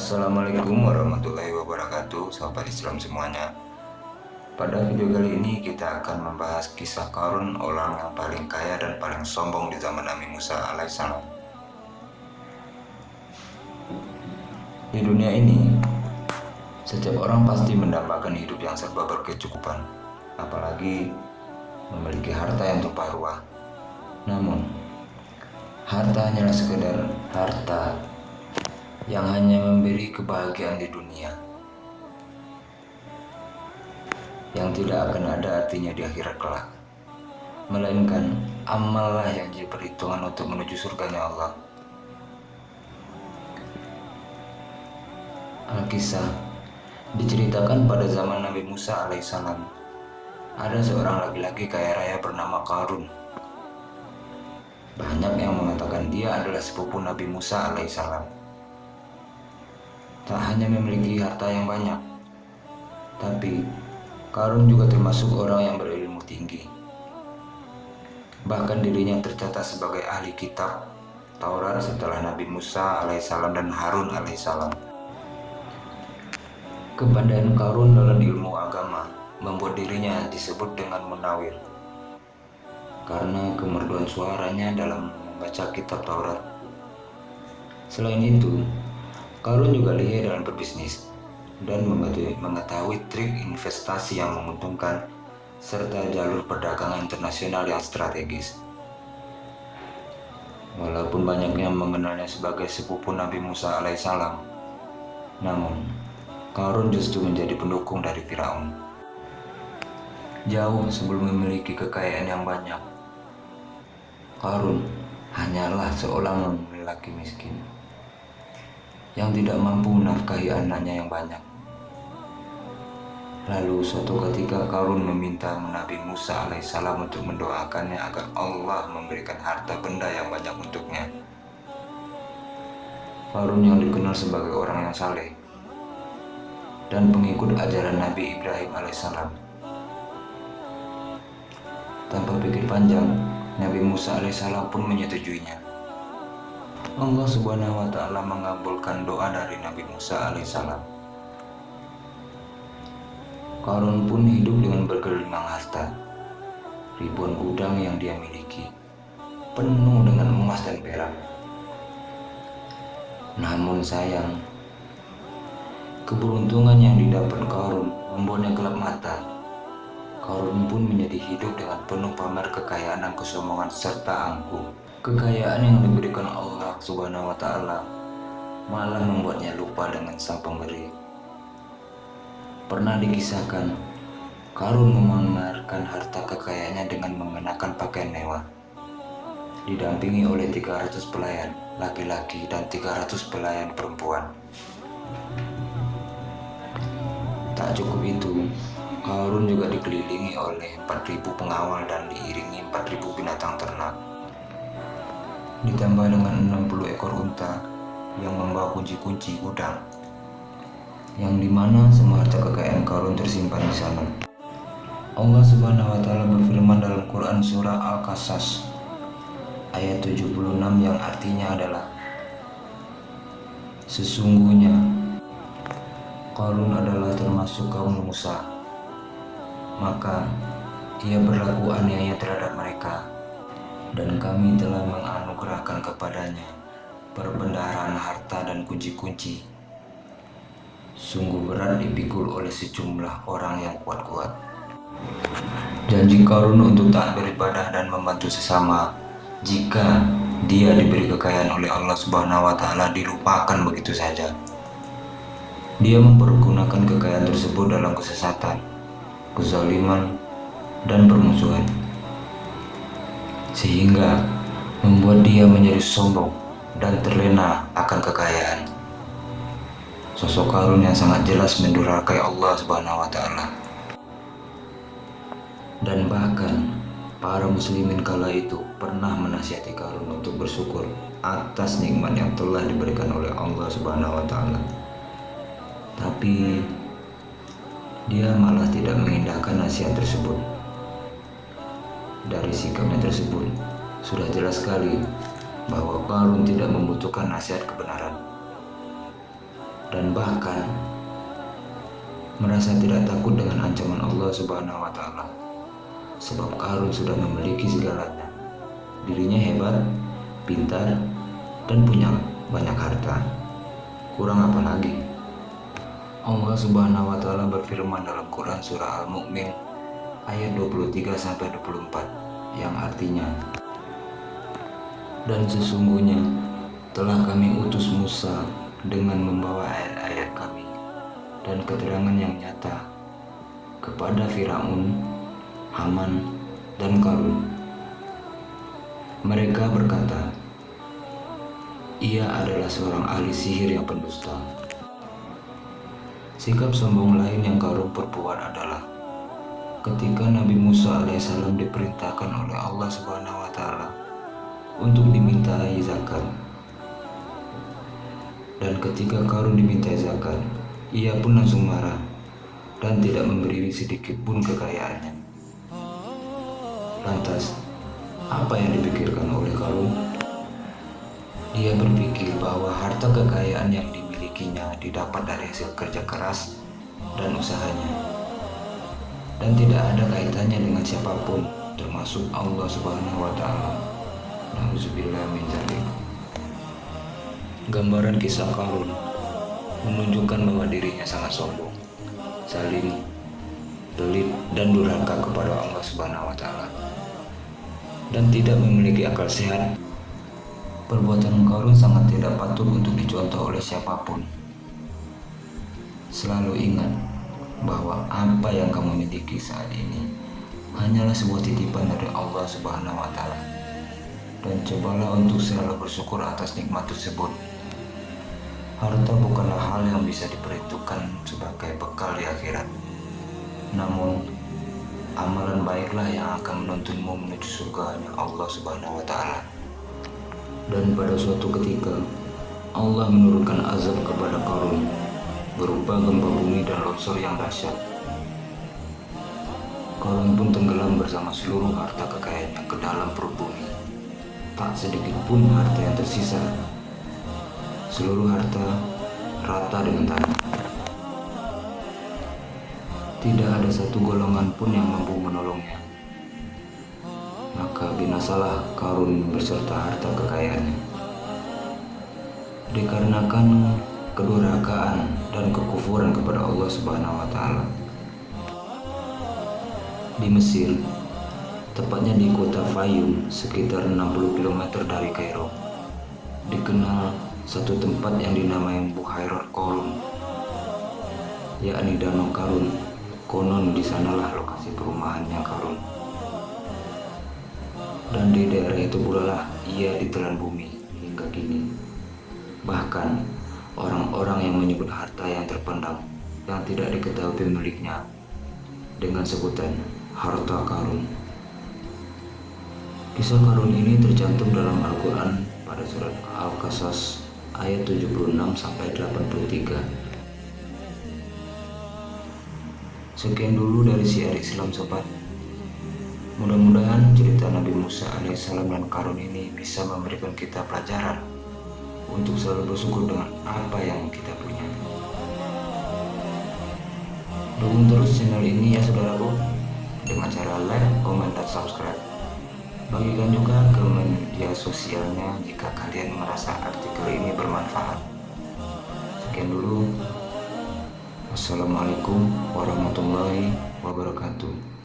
Assalamualaikum warahmatullahi wabarakatuh, sahabat Islam semuanya. Pada video kali ini kita akan membahas kisah Qarun, orang yang paling kaya dan paling sombong di zaman Nabi Musa alaihissalam. Di dunia ini, setiap orang pasti mendambakan hidup yang serba berkecukupan, apalagi memiliki harta yang tumpah ruah. Namun, harta hanyalah sekedar harta yang hanya memberi kebahagiaan di dunia, yang tidak akan ada artinya di akhirat kelak, melainkan amallah yang jadi perhitungan untuk menuju surganya Allah. Alkisah diceritakan pada zaman Nabi Musa alaihissalam, ada seorang laki-laki kaya raya bernama Qarun. Banyak yang mengatakan dia adalah sepupu Nabi Musa alaihissalam. Tak hanya memiliki harta yang banyak, tapi Qarun juga termasuk orang yang berilmu tinggi. Bahkan dirinya tercatat sebagai ahli kitab Taurat setelah Nabi Musa alaihissalam dan Harun alaihissalam. Kepandaian Qarun dalam ilmu agama membuat dirinya disebut dengan munawir, karena kemerduan suaranya dalam membaca kitab Taurat. Selain itu, Qarun juga lihai dalam berbisnis dan mengetahui trik investasi yang menguntungkan serta jalur perdagangan internasional yang strategis. Walaupun banyak yang mengenalnya sebagai sepupu Nabi Musa alaihissalam, namun Qarun justru menjadi pendukung dari Firaun. Jauh sebelum memiliki kekayaan yang banyak, Qarun hanyalah seorang lelaki miskin yang tidak mampu menafkahi anaknya yang banyak. Lalu suatu ketika Qarun meminta Nabi Musa alaihissalam untuk mendoakannya agar Allah memberikan harta benda yang banyak untuknya. Qarun yang dikenal sebagai orang yang saleh dan pengikut ajaran Nabi Ibrahim alaihissalam. Tanpa pikir panjang, Nabi Musa alaihissalam pun menyetujuinya. Allah Subhanahu wa Ta'ala mengabulkan doa dari Nabi Musa alaihissalam. Qarun pun hidup dengan bergelimang harta, ribuan gudang yang dia miliki, penuh dengan emas dan perak. Namun sayang, keberuntungan yang didapat Qarun membuatnya gelap mata. Qarun pun menjadi hidup dengan penuh pamer kekayaan dan kesombongan serta angkuh. Kekayaan yang diberikan Allah Subhanahu wa Ta'ala malah membuatnya lupa dengan sang pemberi. Pernah dikisahkan, Qarun memamerkan harta kekayaannya dengan mengenakan pakaian mewah, didampingi oleh 300 pelayan laki-laki dan 300 pelayan perempuan. Tak cukup itu, Qarun juga dikelilingi oleh 4.000 pengawal dan diiringi 4.000 binatang ternak, ditambah dengan 60 ekor unta yang membawa kunci-kunci gudang, yang dimana semua harta kekayaan Qarun tersimpan di sana. Allah Subhanahu wa Ta'ala berfirman dalam Quran surah Al-Qasas ayat 76 yang artinya adalah, sesungguhnya Qarun adalah termasuk kaum Musa, maka ia berlaku aniaya terhadap mereka, dan kami telah menganugerahkan kepadanya perbendaharaan harta dan kunci-kunci. Sungguh berat dipikul oleh sejumlah orang yang kuat-kuat. Janji Qarun untuk taat beribadah dan membantu sesama jika dia diberi kekayaan oleh Allah Subhanahu wa Ta'ala dilupakan begitu saja. Dia mempergunakan kekayaan tersebut dalam kesesatan, kezaliman, dan permusuhan, sehingga membuat dia menjadi sombong dan terlena akan kekayaan. Sosok Qarun yang sangat jelas mendurhakai Allah Subhanahu wa Ta'ala. Dan bahkan para muslimin kala itu pernah menasihati Qarun untuk bersyukur atas nikmat yang telah diberikan oleh Allah Subhanahu wa Ta'ala. Tapi dia malah tidak mengindahkan nasihat tersebut. Dari sikapnya tersebut sudah jelas sekali bahwa Qarun tidak membutuhkan nasihat kebenaran. dan bahkan merasa tidak takut dengan ancaman Allah Subhanahu wa Ta'ala, sebab Qarun sudah memiliki segalanya. Dirinya hebat, pintar, dan punya banyak harta. Kurang apa lagi? Allah Subhanahu wa Ta'ala berfirman dalam Quran surah Al-Mu'min ayat 23-24 yang artinya, dan sesungguhnya telah kami utus Musa dengan membawa ayat-ayat kami dan keterangan yang nyata kepada Firaun, Haman, dan Qarun. Mereka berkata, ia adalah seorang ahli sihir yang pendusta. Sikap sombong lain yang Qarun perbuat adalah ketika Nabi Musa alaihissalam diperintahkan oleh Allah Subhanahu wa Ta'ala untuk dimintai zakat. Dan ketika Qarun dimintai zakat, ia pun langsung marah dan tidak memberi sedikit pun kekayaannya. Lantas, apa yang dipikirkan oleh Qarun? Dia berpikir bahwa harta kekayaan yang dimilikinya didapat dari hasil kerja keras dan usahanya, dan tidak ada kaitannya dengan siapapun, termasuk Allah Subhanahu wa Ta'ala. Nauzubillah min dzalik. Gambaran kisah Qarun menunjukkan bahwa dirinya sangat sombong, zalim, pelit, dan durhaka kepada Allah Subhanahu wa Ta'ala, dan tidak memiliki akal sehat. Perbuatan Qarun sangat tidak patut untuk dicontoh oleh siapapun. Selalu ingat bahwa apa yang kamu miliki saat ini hanyalah sebuah titipan dari Allah Subhanahu wa Ta'ala, dan cobalah untuk selalu bersyukur atas nikmat tersebut. Harta bukanlah hal yang bisa diperhitungkan sebagai bekal di akhirat, namun amalan baiklah yang akan menuntunmu menuju surga-Nya Allah Subhanahu wa Ta'ala. Dan pada suatu ketika Allah menurunkan azab kepada Qarun berupa gempa bumi dan longsor yang dahsyat. Qarun pun tenggelam bersama seluruh harta kekayaannya ke dalam perut bumi. Tak sedikit pun harta yang tersisa. Seluruh harta rata dengan tanah. Tidak ada satu golongan pun yang mampu menolongnya. Maka binasalah Qarun beserta harta kekayaannya. Dikarenakan kedurhakaan dan kekufuran kepada Allah Subhanahu wa Ta'ala. Di Mesir, tepatnya di kota Fayum, sekitar 60 km dari Kairo, dikenal satu tempat yang dinamai Buhairat Qarun, yakni Danau Qarun. Konon di sanalah lokasi perumahannya Qarun. Dan di daerah itu pula lah ia ditelan bumi hingga kini. Bahkan orang-orang yang menyebut harta yang terpendam yang tidak diketahui pemiliknya dengan sebutan harta Qarun. Kisah Qarun ini tercantum dalam Al-Quran pada surat Al-Qasas ayat 76-83. Sekian dulu dari Syiar Islam Sobat. Mudah-mudahan cerita Nabi Musa alaihissalam dan Qarun ini bisa memberikan kita pelajaran untuk selalu bersyukur dengan apa yang kita punya. Dukung terus channel ini ya saudaraku, dengan cara like, komen, dan subscribe. Bagikan juga ke media sosialnya jika kalian merasa artikel ini bermanfaat. Sekian dulu. Wassalamualaikum warahmatullahi wabarakatuh.